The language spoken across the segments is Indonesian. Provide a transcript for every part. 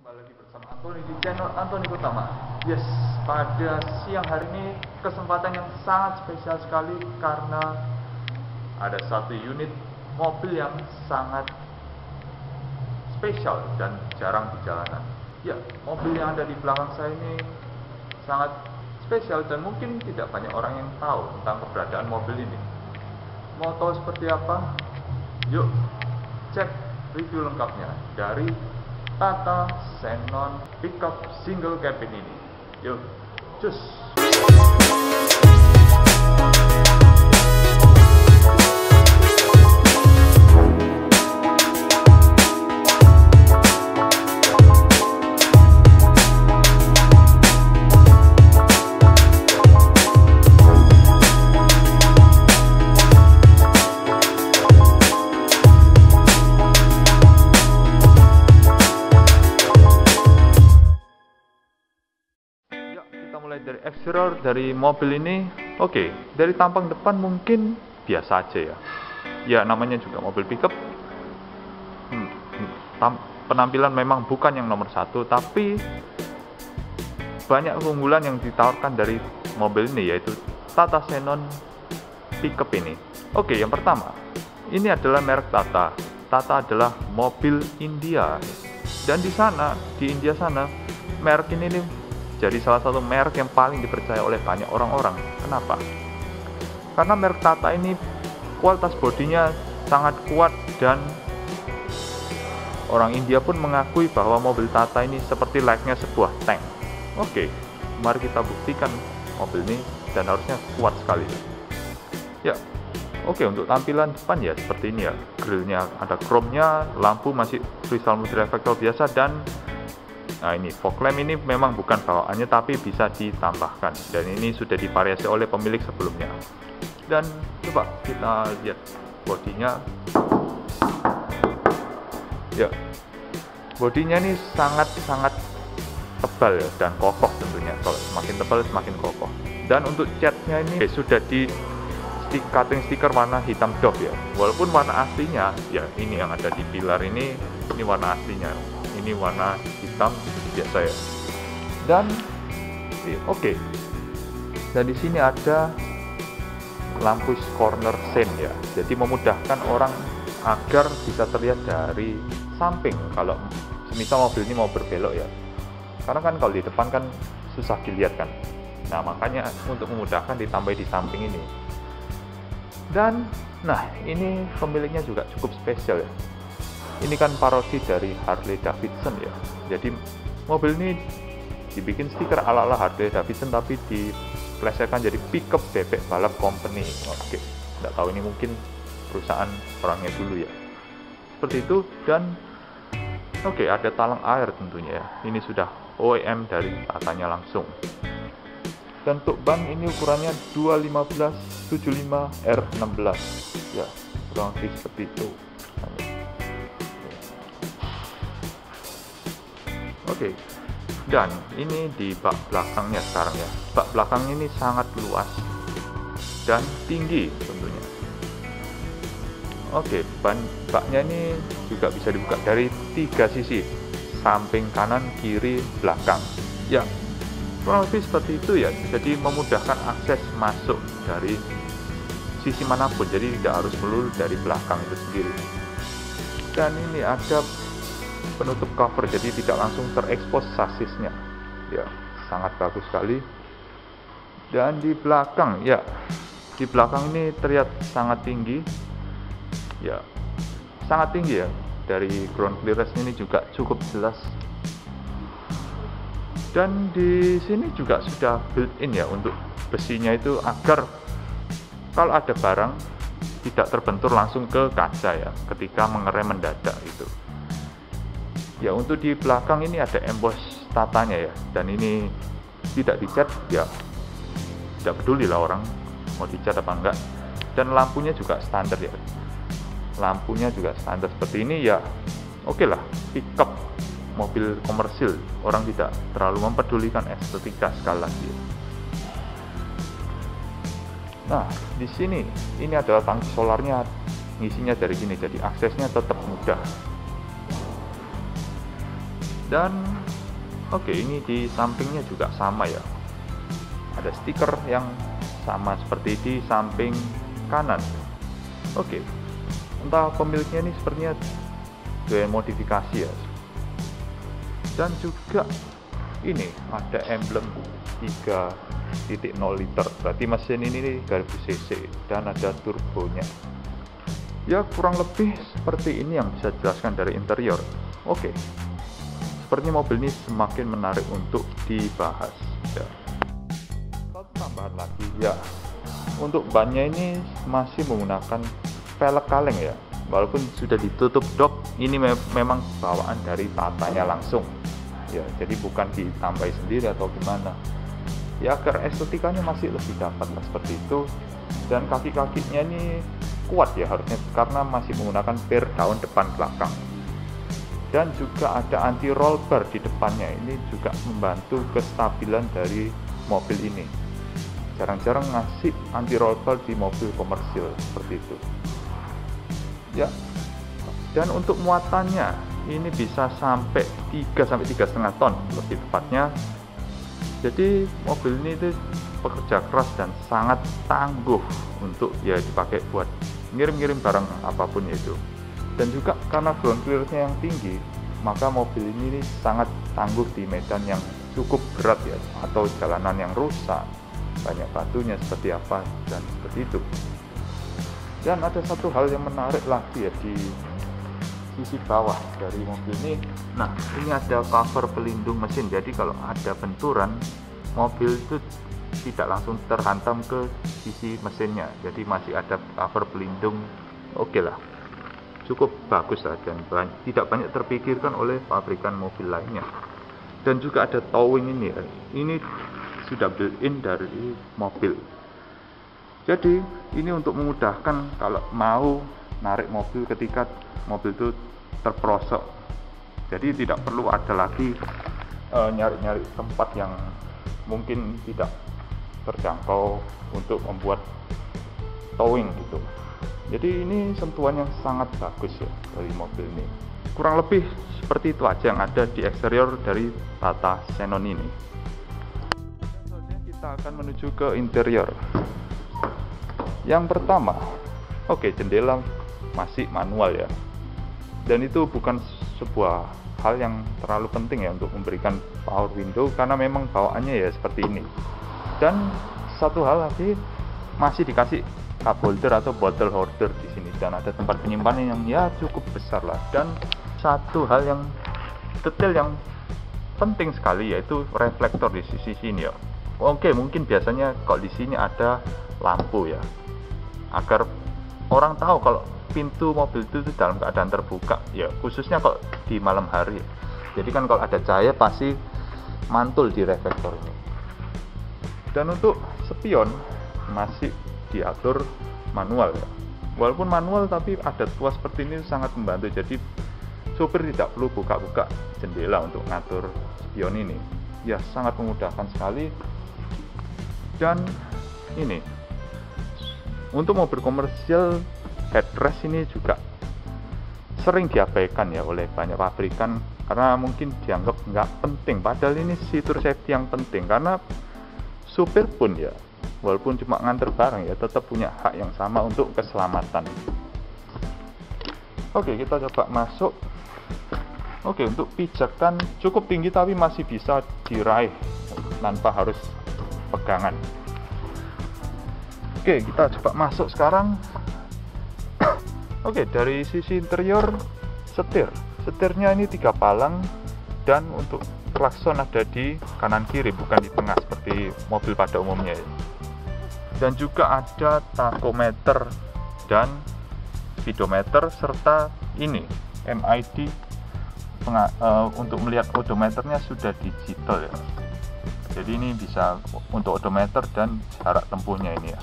Kembali lagi bersama Antoni di channel Antoni Utama. Yes, pada siang hari ini kesempatan yang sangat spesial sekali karena ada satu unit mobil yang sangat spesial dan jarang di jalanan. Ya, mobil yang ada di belakang saya ini sangat spesial dan mungkin tidak banyak orang yang tahu tentang keberadaan mobil ini. Mau tahu seperti apa? Yuk, cek review lengkapnya dari Tata Xenon Pickup Single Cabin ini. Yuk, cus! Mulai dari eksterior dari mobil ini, oke, dari tampang depan mungkin biasa aja ya. Ya namanya juga mobil pickup. Penampilan memang bukan yang nomor satu, tapi banyak keunggulan yang ditawarkan dari mobil ini, yaitu Tata Xenon Pickup ini. Oke, yang pertama, ini adalah merek Tata. Tata adalah mobil India, dan di sana, di India sana, merek ini nih jadi salah satu merek yang paling dipercaya oleh banyak orang-orang. Kenapa? Karena merek Tata ini kualitas bodinya sangat kuat dan orang India pun mengakui bahwa mobil Tata ini seperti layaknya sebuah tank. Oke, mari kita buktikan mobil ini dan harusnya kuat sekali. Ya, oke, untuk tampilan depan ya seperti ini ya. Grillnya ada chrome-nya, lampu masih crystal multi reflector biasa, dan nah ini fog lamp ini memang bukan bawaannya tapi bisa ditambahkan, dan ini sudah divariasi oleh pemilik sebelumnya. Dan coba kita lihat bodinya. Ya, bodinya ini sangat-sangat tebal ya, dan kokoh tentunya. Kalau semakin tebal semakin kokoh. Dan untuk catnya ini sudah di cutting stiker warna hitam doff ya. Walaupun warna aslinya ya ini yang ada di pilar ini warna aslinya. Ini warna hitam biasa ya. Dan oke. Dan di sini ada lampu corner scene ya. Jadi memudahkan orang agar bisa terlihat dari samping kalau semisal mobil ini mau berbelok ya. Karena kan kalau di depan kan susah dilihat kan. Nah, makanya untuk memudahkan ditambah di samping ini. Dan nah, ini pemiliknya juga cukup spesial ya. Ini kan parodi dari Harley Davidson ya. Jadi mobil ini dibikin stiker ala-ala Harley Davidson tapi diplesetkan jadi pickup bebek balap company. Oke, nggak tahu ini mungkin perusahaan orangnya dulu ya. Seperti itu. Dan oke, ada talang air tentunya ya. Ini sudah OEM dari Tatanya langsung. Dan untuk ban ini ukurannya 215/75 R16 ya, kurang lebih seperti itu. Oke, dan ini di bak belakangnya sekarang ya. Bak belakang ini sangat luas dan tinggi tentunya. Oke, baknya ini juga bisa dibuka dari 3 sisi, samping, kanan, kiri, belakang. Ya, kurang lebih seperti itu ya. Jadi memudahkan akses masuk dari sisi manapun. Jadi tidak harus melulu dari belakang itu sendiri. Dan ini ada penutup cover, jadi tidak langsung terekspos sasisnya ya, sangat bagus sekali. Dan di belakang ya, di belakang ini terlihat sangat tinggi ya, sangat tinggi ya. Dari ground clearance ini juga cukup jelas. Dan di sini juga sudah built-in ya untuk besinya itu, agar kalau ada barang tidak terbentur langsung ke kaca ya ketika mengerem mendadak itu. Ya, untuk di belakang ini ada emboss Tatanya ya, dan ini tidak dicat ya, tidak peduli lah orang mau dicat apa enggak. Dan lampunya juga standar ya, lampunya juga standar seperti ini ya. Oke lah, pickup mobil komersil, orang tidak terlalu mempedulikan estetika sekali lagi ya. Nah, di sini ini adalah tangki solarnya, ngisinya dari sini, jadi aksesnya tetap mudah. Dan oke, ini di sampingnya juga sama ya, ada stiker yang sama seperti di samping kanan. Oke, entah pemiliknya ini sepertinya dengan modifikasi ya. Dan juga ini ada emblem 3.0 liter, berarti mesin ini 3000 cc dan ada turbonya. Ya kurang lebih seperti ini yang bisa dijelaskan dari interior. Oke, sepertinya mobil ini semakin menarik untuk dibahas ya. Satu tambahan lagi ya, untuk bannya ini masih menggunakan velg kaleng ya, walaupun sudah ditutup dok. Ini memang bawaan dari Tatanya langsung ya, jadi bukan ditambahi sendiri atau gimana ya, agar estetikanya masih lebih dapat lah seperti itu. Dan kaki-kakinya ini kuat ya harusnya, karena masih menggunakan per daun depan belakang. Dan juga ada anti roll bar di depannya, ini juga membantu kestabilan dari mobil ini. Jarang-jarang ngasih anti roll bar di mobil komersil seperti itu ya. Dan untuk muatannya ini bisa sampai 3-3,5 ton lebih tepatnya. Jadi mobil ini itu pekerja keras dan sangat tangguh untuk ya dipakai buat ngirim-ngirim barang apapun itu. Dan juga karena ground clearance-nya yang tinggi, maka mobil ini sangat tangguh di medan yang cukup berat ya, atau jalanan yang rusak, banyak batunya seperti apa dan seperti itu. Dan ada satu hal yang menarik lagi ya di sisi bawah dari mobil ini. Nah, ini ada cover pelindung mesin, jadi kalau ada benturan, mobil itu tidak langsung terhantam ke sisi mesinnya, jadi masih ada cover pelindung. Oke lah, cukup bagus lah, dan tidak banyak terpikirkan oleh pabrikan mobil lainnya. Dan juga ada towing ini ya, ini sudah built-in dari mobil. Jadi ini untuk memudahkan kalau mau narik mobil ketika mobil itu terperosok. Jadi tidak perlu ada lagi nyari-nyari tempat yang mungkin tidak terjangkau untuk membuat towing gitu. Jadi ini sentuhan yang sangat bagus ya dari mobil ini. Kurang lebih seperti itu aja yang ada di eksterior dari Tata Xenon ini. Selanjutnya kita akan menuju ke interior. Yang pertama, oke, jendela masih manual ya. Dan itu bukan sebuah hal yang terlalu penting ya untuk memberikan power window, karena memang bawaannya ya seperti ini. Dan satu hal lagi, masih dikasih cup holder atau bottle holder di sini, dan ada tempat penyimpanan yang ya cukup besar lah. Dan satu hal yang detail yang penting sekali yaitu reflektor di sisi sini ya. Oke, mungkin biasanya kalau di sini ada lampu ya, agar orang tahu kalau pintu mobil itu dalam keadaan terbuka ya, khususnya kalau di malam hari. Jadi kan kalau ada cahaya pasti mantul di reflektor ini. Dan untuk spion masih diatur manual ya. Walaupun manual tapi ada tuas seperti ini sangat membantu. Jadi sopir tidak perlu buka-buka jendela untuk ngatur spion ini. Ya sangat memudahkan sekali. Dan ini untuk mobil komersial, headrest ini juga sering diabaikan ya oleh banyak pabrikan karena mungkin dianggap nggak penting, padahal ini fitur safety yang penting, karena supir pun ya walaupun cuma nganter barang ya tetap punya hak yang sama untuk keselamatan. Oke, kita coba masuk. Oke, untuk pijakan cukup tinggi tapi masih bisa diraih tanpa harus pegangan. Oke, kita coba masuk sekarang. Oke, dari sisi interior, setirnya ini 3 palang, dan untuk klakson ada di kanan kiri bukan di tengah seperti mobil pada umumnya ya. Dan juga ada tachometer dan speedometer, serta ini MID untuk melihat odometernya sudah digital ya. Jadi ini bisa untuk odometer dan jarak tempuhnya ini ya.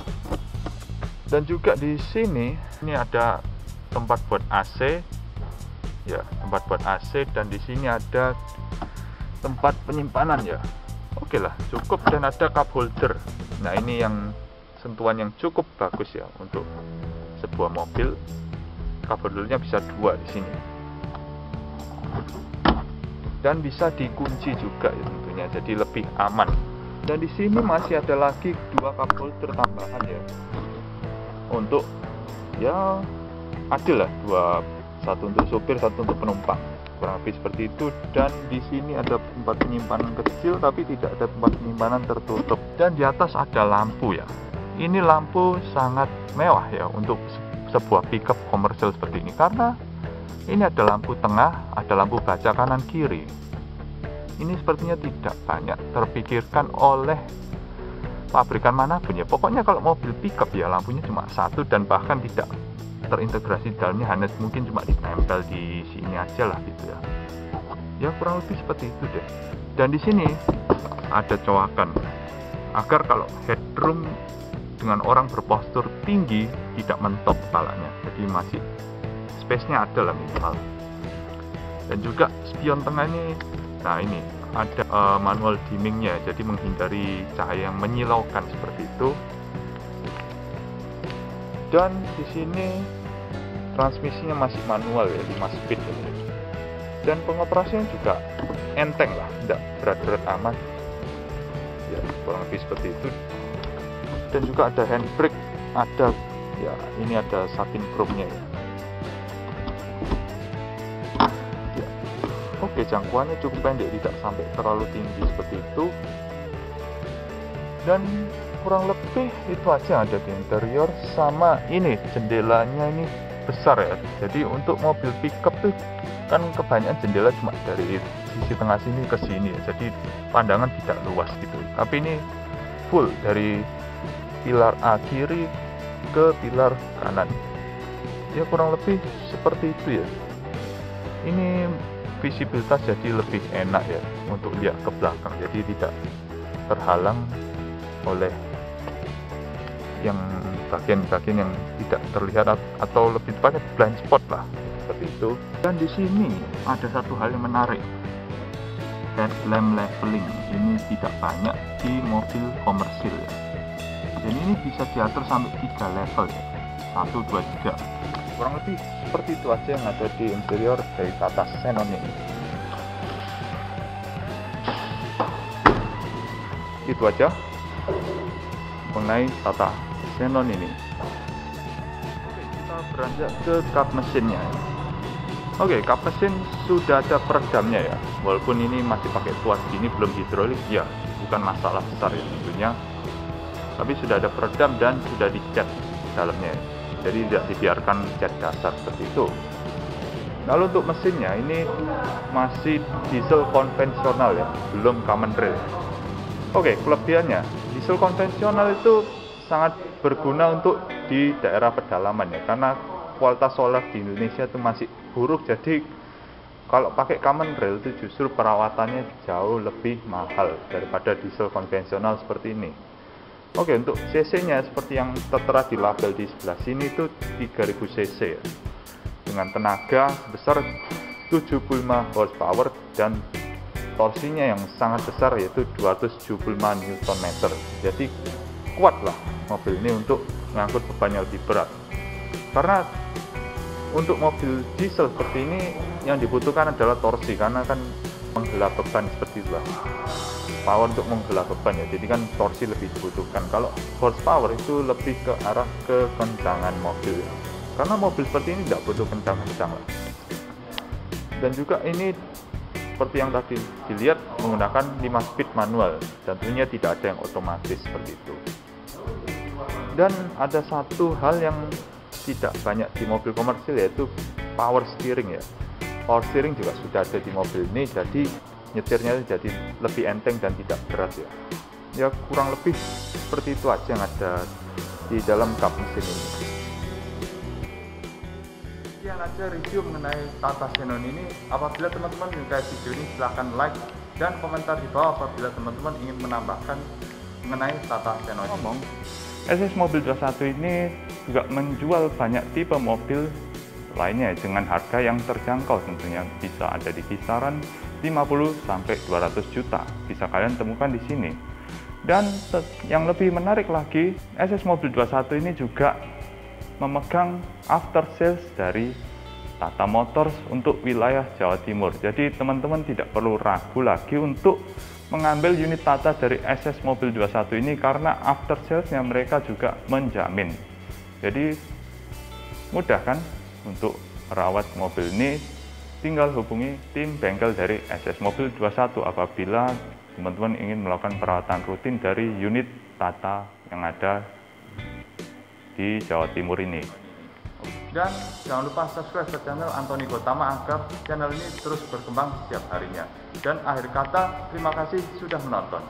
Dan juga di sini ini ada tempat buat AC ya, tempat buat AC, dan di sini ada tempat penyimpanan ya. Oke lah, cukup. Dan ada cup holder. Nah, ini yang sentuhan yang cukup bagus ya untuk sebuah mobil. Cup holdernya bisa 2 di sini. dan bisa dikunci juga ya tentunya, jadi lebih aman. Dan di sini masih ada lagi 2 cup holder tambahan ya, untuk ya adil lah, satu untuk supir, satu untuk penumpang, kurang lebih seperti itu. Dan di sini ada tempat penyimpanan kecil, tapi tidak ada tempat penyimpanan tertutup. Dan di atas ada lampu ya. Ini lampu sangat mewah ya untuk sebuah pickup komersial seperti ini, karena ini ada lampu tengah, ada lampu baca kanan kiri. Ini sepertinya tidak banyak terpikirkan oleh pabrikan manapun ya. Pokoknya kalau mobil pickup ya lampunya cuma satu, dan bahkan tidak terintegrasi di dalamnya, hanya mungkin cuma ditempel di sini aja lah gitu ya. Ya kurang lebih seperti itu deh. Dan di sini ada coakan agar kalau headroom dengan orang berpostur tinggi tidak mentok kepalanya, jadi masih space-nya ada lah minimal. Dan juga spion tengah ini, nah ini ada manual dimmingnya, jadi menghindari cahaya yang menyilaukan seperti itu. Dan di sini transmisinya masih manual ya, 5 speed ini. Dan pengoperasian juga enteng lah, tidak berat-berat amat ya, kurang lebih seperti itu. Dan juga ada handbrake, ada ya, ini ada satin chrome-nya ya. Oke, jangkauannya cukup pendek, tidak sampai terlalu tinggi seperti itu. Dan kurang lebih itu aja ada di interior. Sama ini jendelanya ini besar ya, jadi untuk mobil pickup tuh kan kebanyakan jendela cuma dari sisi tengah sini ke sini ya, jadi pandangan tidak luas gitu. Tapi ini full dari pilar A kiri ke pilar kanan ya, kurang lebih seperti itu ya. Ini visibilitas jadi lebih enak ya untuk lihat ke belakang, jadi tidak terhalang oleh yang bagian-bagian yang tidak terlihat, atau lebih tepatnya blind spot lah seperti itu. Dan di sini ada satu hal yang menarik, headlamp leveling ini tidak banyak di mobil komersil ya. Dan ini bisa diatur sampai 3 level ya, 1, 2, 3. Kurang lebih seperti itu aja yang ada di interior dari Tata Xenon ini. Itu aja mengenai Tata Xenon ini. Oke, kita beranjak ke kap mesinnya. Oke, kap mesin sudah ada peredamnya ya, walaupun ini masih pakai tuas gini, belum hidrolik ya, bukan masalah besar ya tentunya. Tapi sudah ada peredam dan sudah dicat dalamnya, jadi tidak dibiarkan cat dasar seperti itu. Lalu untuk mesinnya ini masih diesel konvensional ya, belum common rail. Oke, kelebihannya diesel konvensional itu sangat berguna untuk di daerah pedalaman ya, karena kualitas solar di Indonesia itu masih buruk, jadi kalau pakai common rail itu justru perawatannya jauh lebih mahal daripada diesel konvensional seperti ini. Oke, untuk cc-nya seperti yang tertera di label di sebelah sini itu 3000 cc ya, dengan tenaga sebesar 75 horsepower dan torsinya yang sangat besar yaitu 275 Nm. Jadi kuat lah mobil ini untuk mengangkut beban yang lebih berat. Karena untuk mobil diesel seperti ini yang dibutuhkan adalah torsi, karena kan menghela beban seperti itulah. Power untuk menghela beban ya, jadi kan torsi lebih dibutuhkan. Kalau horsepower itu lebih ke arah kekencangan mobil ya. Karena mobil seperti ini tidak butuh kencang-kencang lah. Dan juga ini seperti yang tadi dilihat menggunakan 5 speed manual, tentunya tidak ada yang otomatis seperti itu. Dan ada satu hal yang tidak banyak di mobil komersil, yaitu power steering ya. Power steering juga sudah ada di mobil ini, jadi nyetirnya jadi lebih enteng dan tidak berat ya. Ya kurang lebih seperti itu aja yang ada di dalam kap mesin ini. Sekian aja review mengenai Tata Xenon ini. Apabila teman-teman menyukai video ini, silahkan like dan komentar di bawah apabila teman-teman ingin menambahkan mengenai Tata Xenon. SS Mobil 21 ini juga menjual banyak tipe mobil lainnya dengan harga yang terjangkau, tentunya bisa ada di kisaran 50 sampai 200 juta. Bisa kalian temukan di sini. Dan yang lebih menarik lagi, SS Mobil 21 ini juga memegang after sales dari Tata Motors untuk wilayah Jawa Timur. Jadi teman-teman tidak perlu ragu lagi untuk mengambil unit Tata dari SS Mobil 21 ini, karena after salesnya mereka juga menjamin. Jadi mudah kan untuk merawat mobil ini, tinggal hubungi tim bengkel dari SS Mobil 21 apabila teman-teman ingin melakukan perawatan rutin dari unit Tata yang ada di Jawa Timur ini. Dan jangan lupa subscribe ke channel Antoni Gotama agar channel ini terus berkembang setiap harinya. Dan akhir kata, terima kasih sudah menonton.